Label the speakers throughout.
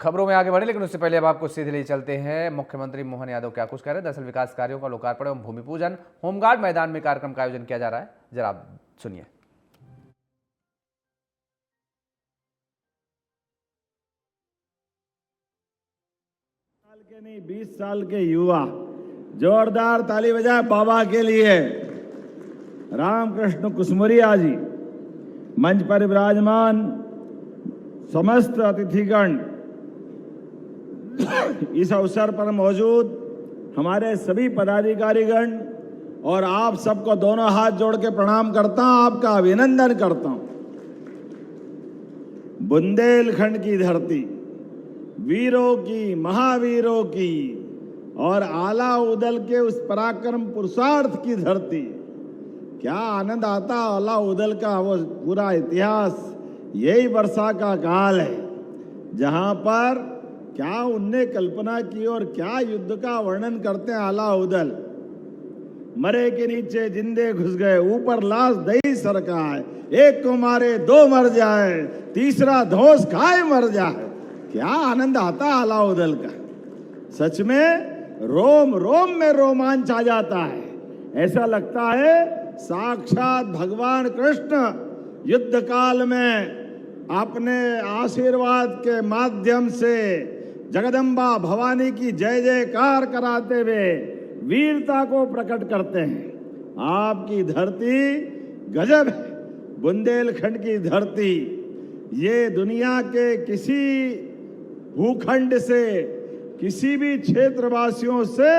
Speaker 1: खबरों में आगे बढ़े, लेकिन उससे पहले अब आपको सीधे ले चलते हैं मुख्यमंत्री मोहन यादव क्या कुछ कह रहे हैं। दरअसल विकास कार्यों का लोकार्पण एवं भूमि पूजन होमगार्ड मैदान में कार्यक्रम का आयोजन किया जा रहा है, जरा आप सुनिए।
Speaker 2: साल के नहीं 20 साल के युवा, जोरदार ताली बजाए बाबा के लिए। रामकृष्ण कुसमुरिया जी, मंच पर विराजमान समस्त अतिथिगण, इस अवसर पर मौजूद हमारे सभी पदाधिकारीगण और आप सबको दोनों हाथ जोड़ के प्रणाम करता हूं, आपका अभिनंदन करता हूं। बुंदेलखंड की धरती, वीरों की, महावीरों की और आला उदल के उस पराक्रम पुरुषार्थ की धरती, क्या आनंद आता। आला उदल का वो पूरा इतिहास, यही वर्षा का काल है जहां पर क्या उनने कल्पना की और क्या युद्ध का वर्णन करते हैं। आला उदल, मरे के नीचे जिंदे घुस गए, ऊपर लाश दही सरकाए, एक को मारे दो मर जाए, तीसरा धौंस खाए मर जाए। क्या आनंद आता आला उदल का। सच में रोम रोम में रोमांच आ जाता है। ऐसा लगता है साक्षात भगवान कृष्ण युद्ध काल में अपने आशीर्वाद के माध्यम से जगदम्बा भवानी की जय जयकार कराते हुए वीरता को प्रकट करते हैं। आपकी धरती गजब है। बुंदेलखंड की धरती ये दुनिया के किसी भूखंड से, किसी भी क्षेत्रवासियों से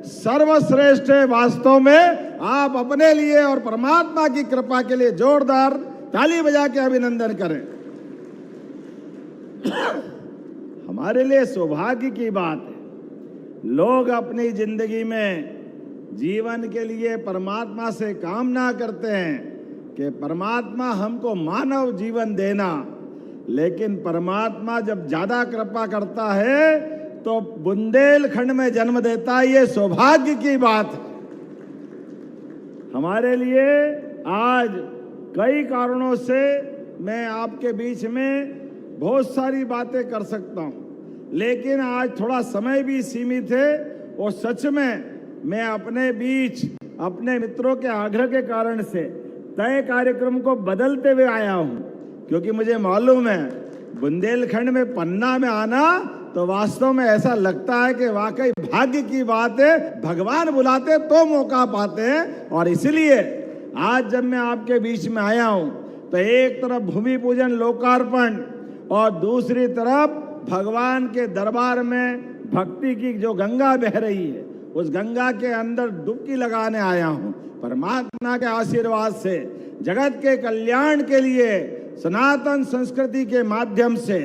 Speaker 2: सर्वश्रेष्ठ है। वास्तव में आप अपने लिए और परमात्मा की कृपा के लिए जोरदार ताली बजा के अभिनंदन करें। हमारे लिए सौभाग्य की बात है, लोग अपनी जिंदगी में जीवन के लिए परमात्मा से कामना करते हैं कि परमात्मा हमको मानव जीवन देना, लेकिन परमात्मा जब ज्यादा कृपा करता है तो बुंदेलखंड में जन्म देता है। ये सौभाग्य की बात है हमारे लिए। आज कई कारणों से मैं आपके बीच में बहुत सारी बातें कर सकता हूं, लेकिन आज थोड़ा समय भी सीमित है और सच में मैं अपने बीच अपने मित्रों के आग्रह के कारण से तय कार्यक्रम को बदलते हुए आया हूं, क्योंकि मुझे मालूम है बुंदेलखंड में पन्ना में आना तो वास्तव में ऐसा लगता है कि वाकई भाग्य की बात है। भगवान बुलाते तो मौका पाते हैं। और इसलिए आज जब मैं आपके बीच में आया हूं तो एक तरफ भूमि पूजन लोकार्पण और दूसरी तरफ भगवान के दरबार में भक्ति की जो गंगा बह रही है, उस गंगा के अंदर डुबकी लगाने आया हूं। परमात्मा के आशीर्वाद से जगत के कल्याण के लिए सनातन संस्कृति के माध्यम से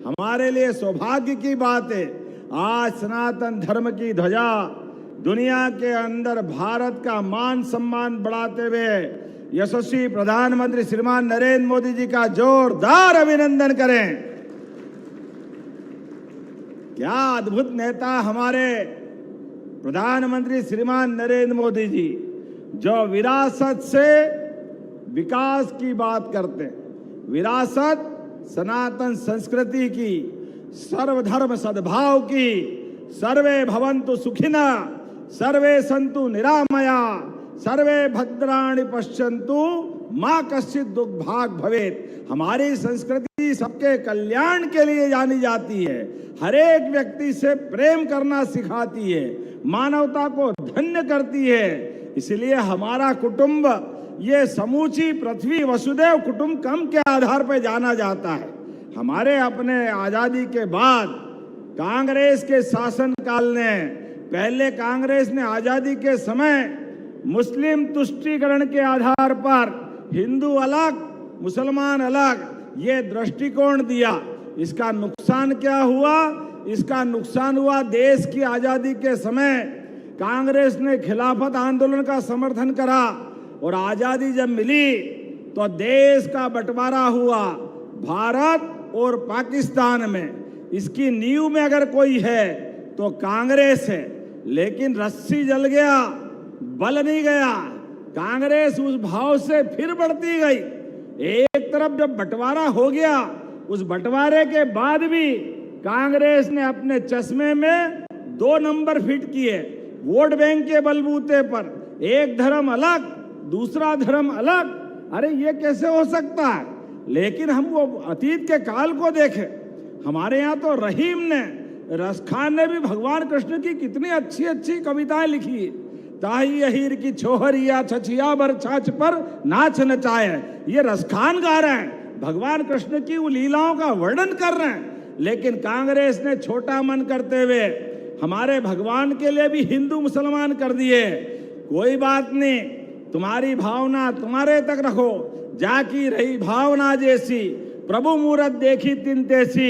Speaker 2: हमारे लिए सौभाग्य की बात है। आज सनातन धर्म की ध्वजा दुनिया के अंदर भारत का मान सम्मान बढ़ाते हुए यशस्वी प्रधानमंत्री श्रीमान नरेंद्र मोदी जी का जोरदार अभिनंदन करें। क्या अद्भुत नेता हमारे प्रधानमंत्री श्रीमान नरेंद्र मोदी जी, जो विरासत से विकास की बात करते हैं। विरासत सनातन संस्कृति की, सर्वधर्म सद्भाव की, सर्वे भवन्तु सुखिना, सर्वे सन्तु निरामया, सर्वे भद्राणि पश्यन्तु मां कश्चित् दुर्भाग भवेत्। हमारी संस्कृति सबके कल्याण के लिए जानी जाती है। हर एक व्यक्ति से प्रेम करना सिखाती है, मानवता को धन्य करती है। इसलिए हमारा कुटुंब, ये समूची पृथ्वी वसुदेव कुटुंबकम के आधार पर जाना जाता है। हमारे अपने आजादी के बाद कांग्रेस के शासनकाल ने, पहले कांग्रेस ने आजादी के समय मुस्लिम तुष्टीकरण के आधार पर हिंदू अलग मुसलमान अलग ये दृष्टिकोण दिया। इसका नुकसान क्या हुआ? इसका नुकसान हुआ देश की आजादी के समय कांग्रेस ने खिलाफत आंदोलन का समर्थन करा और आजादी जब मिली तो देश का बंटवारा हुआ भारत और पाकिस्तान में। इसकी नींव में अगर कोई है तो कांग्रेस है, लेकिन रस्सी जल गया, बल नहीं गया। कांग्रेस उस भाव से फिर बढ़ती गई। एक तरफ जब बंटवारा हो गया, उस बंटवारे के बाद भी कांग्रेस ने अपने चश्मे में 2 नंबर फिट किए, वोट बैंक के बलबूते पर, एक धर्म अलग दूसरा धर्म अलग। अरे ये कैसे हो सकता है? लेकिन हम वो अतीत के काल को देखें, हमारे यहाँ तो रहीम ने, रस खान ने भी भगवान कृष्ण की कितनी अच्छी अच्छी कविताएं लिखी। ताही अहीर की छोहरिया छछिया बर छाछ पर नाच नचाए, ये रस खान गा रहे हैं, भगवान कृष्ण की उन लीलाओं का वर्णन कर रहे हैं। लेकिन कांग्रेस ने छोटा मन करते हुए हमारे भगवान के लिए भी हिंदू मुसलमान कर दिए। कोई बात नहीं, तुम्हारी भावना तुम्हारे तक रखो, जाकी रही भावना जैसी, प्रभु मूरत देखी तिन तैसी।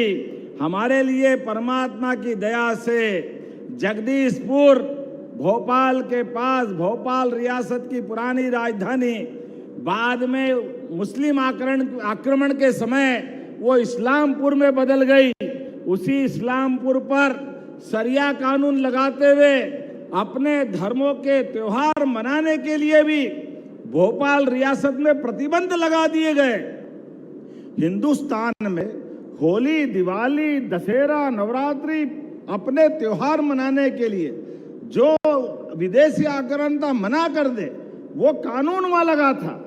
Speaker 2: हमारे लिए परमात्मा की दया से जगदीशपुर भोपाल के पास, भोपाल रियासत की पुरानी राजधानी, बाद में मुस्लिम आक्रमण के समय वो इस्लामपुर में बदल गई। उसी इस्लामपुर पर शरिया कानून लगाते हुए अपने धर्मों के त्योहार मनाने के लिए भी भोपाल रियासत में प्रतिबंध लगा दिए गए। हिंदुस्तान में होली, दिवाली, दशहरा, नवरात्रि अपने त्योहार मनाने के लिए जो विदेशी आक्रांता मना कर दे, वो कानून वहां लगा था।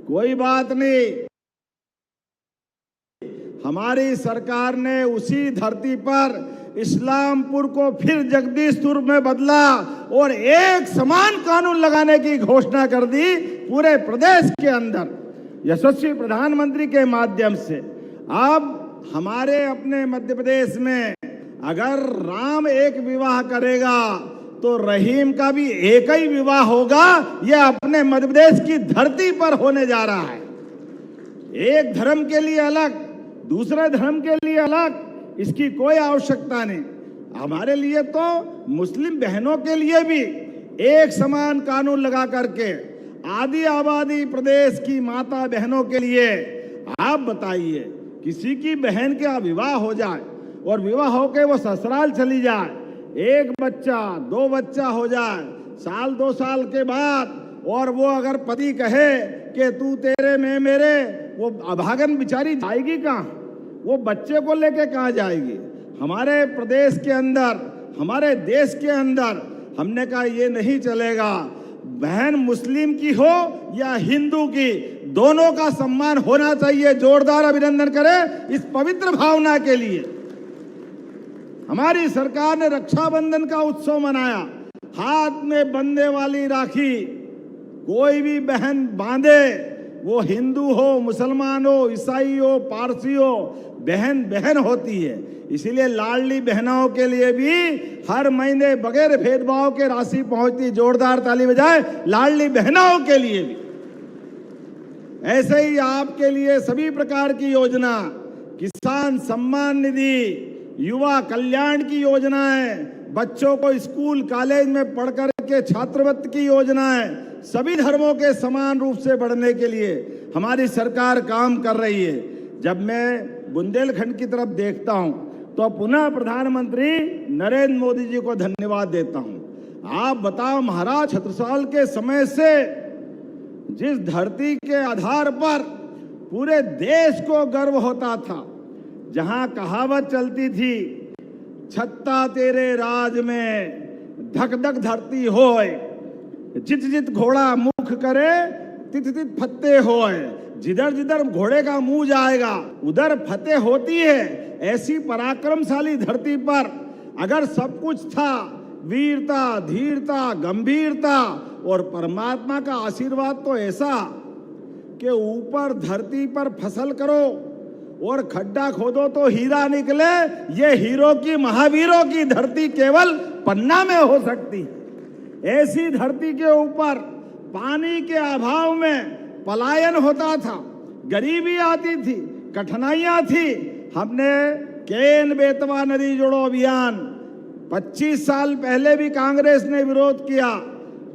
Speaker 2: कोई बात नहीं, हमारी सरकार ने उसी धरती पर इस्लामपुर को फिर जगदीशपुर में बदला और एक समान कानून लगाने की घोषणा कर दी पूरे प्रदेश के अंदर, यशस्वी प्रधानमंत्री के माध्यम से। अब हमारे अपने मध्य प्रदेश में अगर राम एक विवाह करेगा तो रहीम का भी एक ही विवाह होगा। यह अपने मध्य प्रदेश की धरती पर होने जा रहा है। एक धर्म के लिए अलग, दूसरे धर्म के लिए अलग, इसकी कोई आवश्यकता नहीं। हमारे लिए तो मुस्लिम बहनों के लिए भी एक समान कानून लगा करके, आदि आबादी प्रदेश की माता बहनों के लिए, आप बताइए, किसी की बहन का विवाह हो जाए और विवाह होके वो ससुराल चली जाए, एक बच्चा 2 बच्चा हो जाए, साल 2 साल के बाद, और वो अगर पति कहे कि तू तेरे मैं मेरे, वो अभागन बेचारी जाएगी कहाँ? वो बच्चे को लेके कहाँ जाएगी? हमारे प्रदेश के अंदर, हमारे देश के अंदर हमने कहा ये नहीं चलेगा। बहन मुस्लिम की हो या हिंदू की, दोनों का सम्मान होना चाहिए। जोरदार अभिनंदन करें इस पवित्र भावना के लिए। हमारी सरकार ने रक्षाबंधन का उत्सव मनाया, हाथ में बंधने वाली राखी कोई भी बहन बांधे, वो हिंदू हो, मुसलमान हो, ईसाई हो, पारसी हो, बहन बहन होती है। इसीलिए लाडली बहनों के लिए भी हर महीने बगैर भेदभाव के राशि पहुंचती। जोरदार ताली बजाए लाडली बहनों के लिए भी। ऐसे ही आपके लिए सभी प्रकार की योजना, किसान सम्मान निधि, युवा कल्याण की योजनाएं, बच्चों को स्कूल कॉलेज में पढ़ करके छात्रवृत्ति की योजनाएं, सभी धर्मों के समान रूप से बढ़ने के लिए हमारी सरकार काम कर रही है। जब मैं बुंदेलखंड की तरफ देखता हूं तो पुनः प्रधानमंत्री नरेंद्र मोदी जी को धन्यवाद देता हूं। आप बताओ, महाराज छत्रसाल के समय से जिस धरती के आधार पर पूरे देश को गर्व होता था, जहां कहावत चलती थी, छत्ता तेरे राज में धक धक धरती होए, जित जित घोड़ा मुख करे तित तित फतेह होए। जिधर जिधर घोड़े का मुंह जाएगा उधर फतेह होती है। ऐसी पराक्रमशाली धरती पर अगर सब कुछ था, वीरता, धीरता, गंभीरता और परमात्मा का आशीर्वाद तो ऐसा कि ऊपर धरती पर फसल करो और खड्डा खोदो तो हीरा निकले। ये हीरो की, महावीरों की धरती केवल पन्ना में हो सकती। ऐसी धरती के ऊपर पानी के अभाव में पलायन होता था, गरीबी आती थी, कठिनाइयां थी। हमने केन बेतवा नदी जोड़ो अभियान 25 साल पहले भी कांग्रेस ने विरोध किया।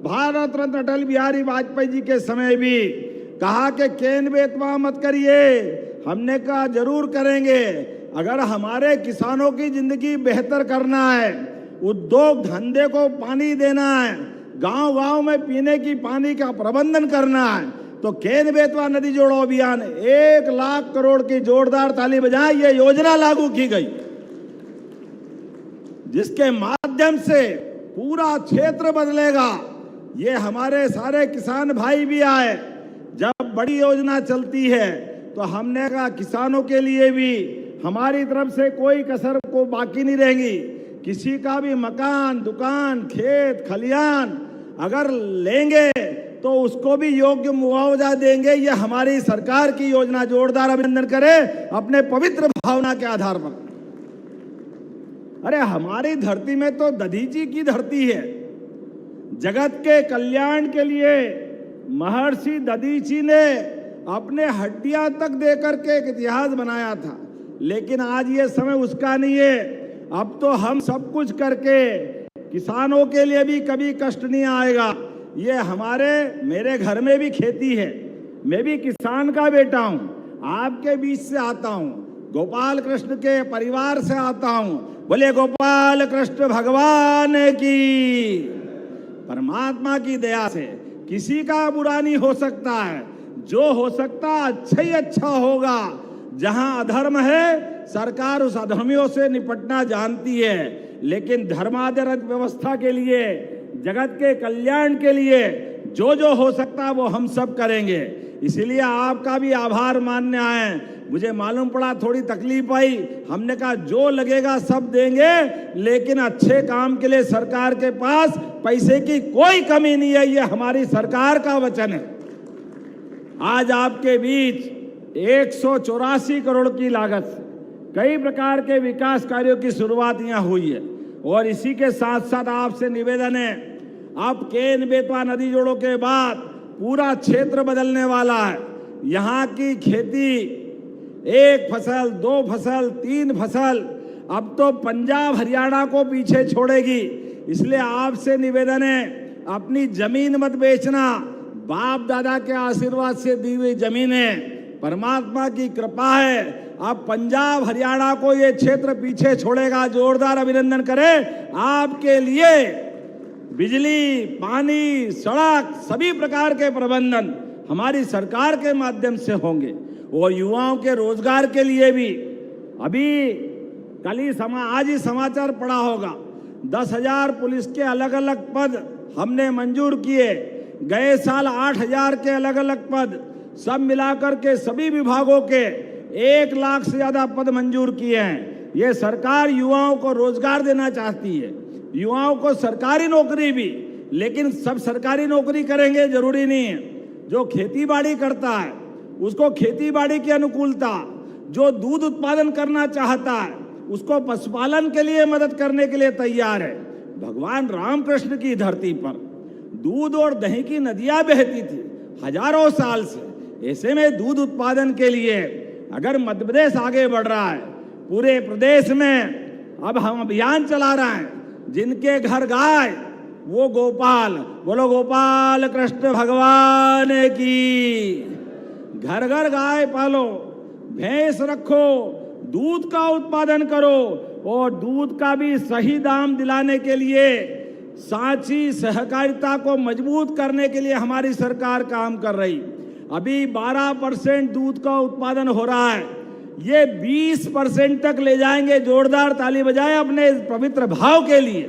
Speaker 2: भारत रत्न अटल बिहारी वाजपेयी जी के समय भी कहा कि केन बेतवा मत करिए। हमने कहा जरूर करेंगे। अगर हमारे किसानों की जिंदगी बेहतर करना है, उद्योग धंधे को पानी देना है, गांव गांव में पीने की पानी का प्रबंधन करना है, तो केन बेतवा नदी जोड़ो अभियान 1 लाख करोड़ की जोरदार ताली बजाएं, ये योजना लागू की गई। जिसके माध्यम से पूरा क्षेत्र बदलेगा। ये हमारे सारे किसान भाई भी आए। जब बड़ी योजना चलती है तो हमने कहा किसानों के लिए भी हमारी तरफ से कोई कसर को बाकी नहीं रहेगी। किसी का भी मकान, दुकान, खेत, खलियान अगर लेंगे तो उसको भी योग्य मुआवजा देंगे। ये हमारी सरकार की योजना। जोरदार अभिनंदन करें अपने पवित्र भावना के आधार पर। अरे हमारी धरती में तो दधीची की धरती है। जगत के कल्याण के लिए महर्षि दधीची ने अपने हड्डियां तक देकर के एक इतिहास बनाया था। लेकिन आज ये समय उसका नहीं है। अब तो हम सब कुछ करके किसानों के लिए भी कभी कष्ट नहीं आएगा। ये मेरे घर में भी खेती है। मैं भी किसान का बेटा हूं। आपके बीच से आता हूं। गोपाल कृष्ण के परिवार से आता हूं। बोले गोपाल कृष्ण भगवान की। परमात्मा की दया से किसी का बुरा नहीं हो सकता है। जो हो सकता अच्छा ही अच्छा होगा। जहां अधर्म है सरकार उस अधर्मियों से निपटना जानती है। लेकिन धर्माधर्म व्यवस्था के लिए, जगत के कल्याण के लिए जो जो हो सकता है वो हम सब करेंगे। इसलिए आपका भी आभार मानने आए। मुझे मालूम पड़ा थोड़ी तकलीफ आई। हमने कहा जो लगेगा सब देंगे, लेकिन अच्छे काम के लिए सरकार के पास पैसे की कोई कमी नहीं है। ये हमारी सरकार का वचन है। आज आपके बीच 184 करोड़ की लागत से कई प्रकार के विकास कार्यों की शुरुआत यहाँ हुई है। और इसी के साथ साथ आपसे निवेदन है, अब केन बेतवा नदी जोड़ों के बाद पूरा क्षेत्र बदलने वाला है। यहाँ की खेती 1 फसल, 2 फसल, 3 फसल अब तो पंजाब हरियाणा को पीछे छोड़ेगी। इसलिए आपसे निवेदन है, अपनी जमीन मत बेचना। बाप दादा के आशीर्वाद से दी हुई जमीन है। परमात्मा की कृपा है। अब पंजाब हरियाणा को ये क्षेत्र पीछे छोड़ेगा। जोरदार अभिनंदन करें। आपके लिए बिजली, पानी, सड़क सभी प्रकार के प्रबंधन हमारी सरकार के माध्यम से होंगे। और युवाओं के रोजगार के लिए भी अभी आज ही समाचार पड़ा होगा, 10,000 पुलिस के अलग अलग पद हमने मंजूर किए। गए साल 8,000 के अलग अलग पद, सब मिलाकर के सभी विभागों के 1 लाख से ज्यादा पद मंजूर किए हैं। ये सरकार युवाओं को रोजगार देना चाहती है। युवाओं को सरकारी नौकरी भी, लेकिन सब सरकारी नौकरी करेंगे जरूरी नहीं है। जो खेती बाड़ी करता है उसको खेती बाड़ी की अनुकूलता, जो दूध उत्पादन करना चाहता है उसको पशुपालन के लिए मदद करने के लिए तैयार है। भगवान रामकृष्ण की धरती पर दूध और दही की नदियां बहती थी हजारों साल से। ऐसे में दूध उत्पादन के लिए अगर मध्य प्रदेश आगे बढ़ रहा है, पूरे प्रदेश में अब हम अभियान चला रहे हैं, जिनके घर गाय वो गोपाल। बोलो गोपाल कृष्ण भगवान की। घर घर गाय पालो, भैंस रखो, दूध का उत्पादन करो। और दूध का भी सही दाम दिलाने के लिए, सांची सहकारिता को मजबूत करने के लिए हमारी सरकार काम कर रही। अभी 12% दूध का उत्पादन हो रहा है, ये 20% तक ले जाएंगे। जोरदार ताली बजाएं अपने पवित्र भाव के लिए।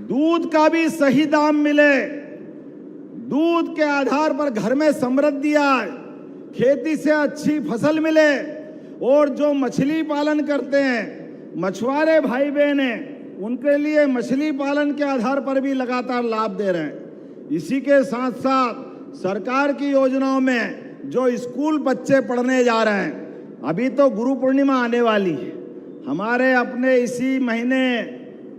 Speaker 2: दूध का भी सही दाम मिले, दूध के आधार पर घर में समृद्धि आए, खेती से अच्छी फसल मिले। और जो मछली पालन करते हैं, मछुआरे भाई बहन हैं, उनके लिए मछली पालन के आधार पर भी लगातार लाभ दे रहे हैं। इसी के साथ साथ सरकार की योजनाओं में जो स्कूल बच्चे पढ़ने जा रहे हैं, अभी तो गुरु पूर्णिमा आने वाली है। हमारे अपने इसी महीने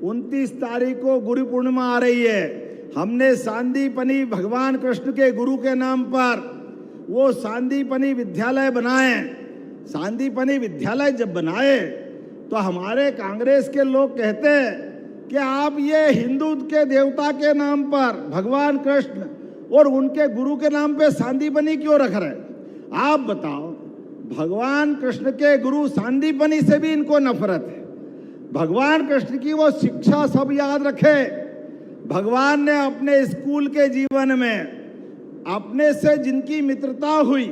Speaker 2: 29 तारीख को गुरु पूर्णिमा आ रही है। हमने सांदीपनी भगवान कृष्ण के गुरु के नाम पर वो सांदीपनी विद्यालय बनाए। सांदीपनी विद्यालय जब बनाए तो हमारे कांग्रेस के लोग कहते हैं कि आप ये हिंदू के देवता के नाम पर भगवान कृष्ण और उनके गुरु के नाम पे सांदीपनी क्यों रख रहे हैं? आप बताओ, भगवान कृष्ण के गुरु सांदीपनी से भी इनको नफरत है। भगवान कृष्ण की वो शिक्षा सब याद रखे। भगवान ने अपने स्कूल के जीवन में अपने से जिनकी मित्रता हुई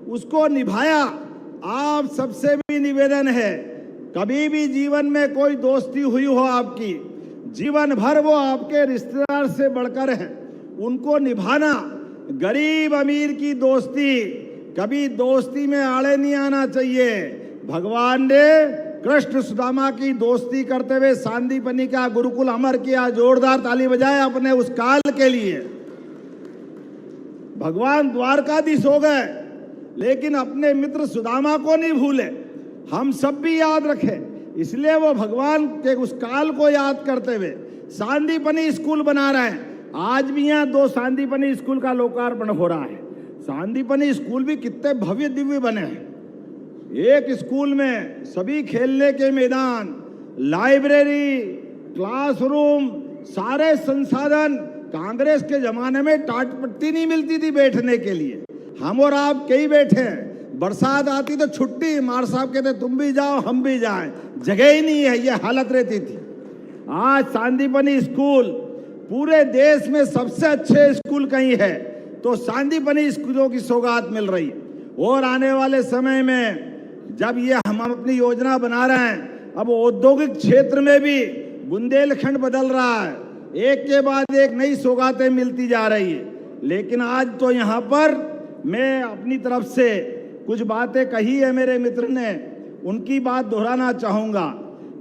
Speaker 2: उसको निभाया। आप सबसे भी निवेदन है, कभी भी जीवन में कोई दोस्ती हुई हो आपकी, जीवन भर वो आपके रिश्तेदार से बढ़कर है, उनको निभाना। गरीब अमीर की दोस्ती, कभी दोस्ती में आड़े नहीं आना चाहिए। भगवान ने कृष्ण सुदामा की दोस्ती करते हुए सांदीपनि का गुरुकुल अमर किया। जोरदार ताली बजाए अपने उस काल के लिए। भगवान द्वारकाधीश हो गए, लेकिन अपने मित्र सुदामा को नहीं भूले। हम सब भी याद रखें, इसलिए वो भगवान के उस काल को याद करते हुए सांदीपनि स्कूल बना रहे हैं। आज भी यहाँ 2 सांदीपनि स्कूल का लोकार्पण हो रहा है। सांदीपनि स्कूल भी कितने भव्य दिव्य बने हैं। एक स्कूल में सभी खेलने के मैदान, लाइब्रेरी, क्लासरूम, सारे संसाधन। कांग्रेस के जमाने में टाट पट्टी नहीं मिलती थी बैठने के लिए। हम और आप कई बैठे हैं, बरसात आती तो छुट्टी, मार साहब कहते तुम भी जाओ हम भी जाएं, जगह ही नहीं है, ये हालत रहती थी। आज सांदीपनि स्कूल पूरे देश में सबसे अच्छे स्कूल कहीं है तो सांदीपनि स्कूलों की सौगात मिल रही है। और आने वाले समय में जब ये हम अपनी योजना बना रहे हैं, अब औद्योगिक क्षेत्र में भी बुंदेलखंड बदल रहा है, एक के बाद एक नई सौगातें मिलती जा रही है। लेकिन आज तो यहाँ पर मैं अपनी तरफ से कुछ बातें कही है मेरे मित्र ने, उनकी बात दोहराना चाहूंगा।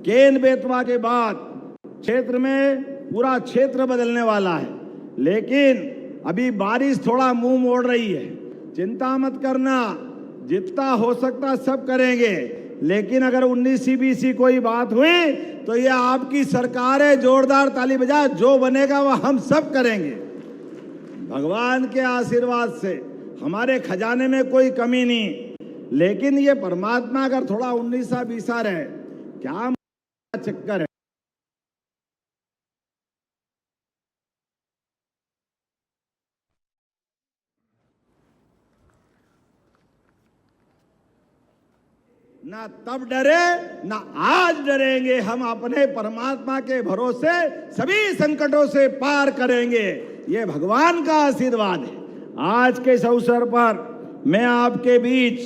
Speaker 2: केन बेतवा के बाद क्षेत्र में पूरा क्षेत्र बदलने वाला है, लेकिन अभी बारिश थोड़ा मुंह मोड़ रही है। चिंता मत करना, जितना हो सकता सब करेंगे। लेकिन अगर 19-20 कोई बात हुई तो ये आपकी सरकार है। जोरदार ताली बजा, जो बनेगा वह हम सब करेंगे। भगवान के आशीर्वाद से हमारे खजाने में कोई कमी नहीं। लेकिन ये परमात्मा अगर थोड़ा 19-20 रहे, क्या चक्कर है। ना तब डरे ना आज डरेंगे, हम अपने परमात्मा के भरोसे सभी संकटों से पार करेंगे। ये भगवान का आशीर्वाद है। आज के इस अवसर पर मैं आपके बीच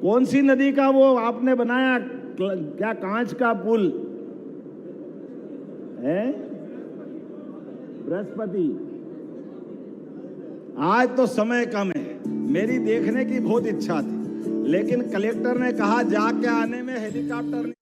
Speaker 2: कौन सी नदी का वो आपने बनाया, क्या कांच का पुल है, बृहस्पति। आज तो समय कम है, मेरी देखने की बहुत इच्छा थी, लेकिन कलेक्टर ने कहा जाके आने में हेलीकॉप्टर